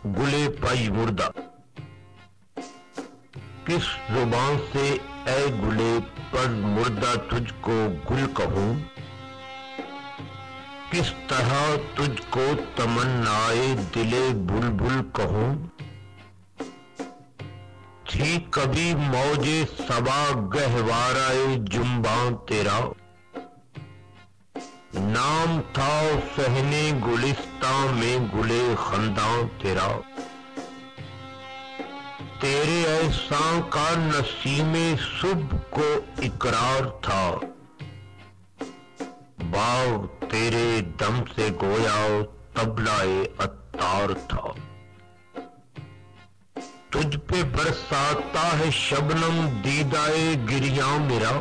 गुले पाई मुर्दा। किस जुबान से ऐ गुले पर मुर्दा तुझको गुल कहूं, किस तरह तुझको तमन्नाए दिले बुलबुल कहूं। थी कभी मौजे सबा गहवाराए जुम्बां तेरा, नाम था सहने गुलिस्तां में गुले खंदां तेरा। तेरे एहसान का नसीमे सुबह को इकरार था, बाव तेरे दम से गोया तबलाए अत्तार था। तुझ पे बरसाता है शबनम दीदाए गिरिया मेरा,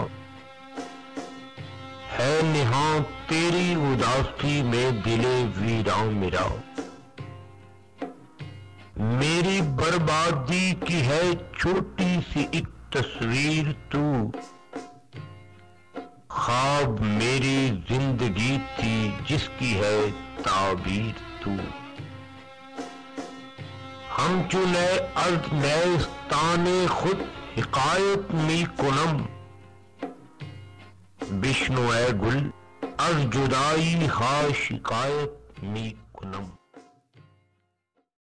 है निहां तेरी उदासी में दिले वीरां मेरा। मेरी बर्बादी की है छोटी सी एक तस्वीर तू, ख्वाब मेरी जिंदगी थी जिसकी है ताबीर तू। हम चुने अर्ज नेस्ताने खुद हिकायत मी कुनम, बिश्नो ए गुल अर्ज जुदाई हा शिकायत मी कुनम।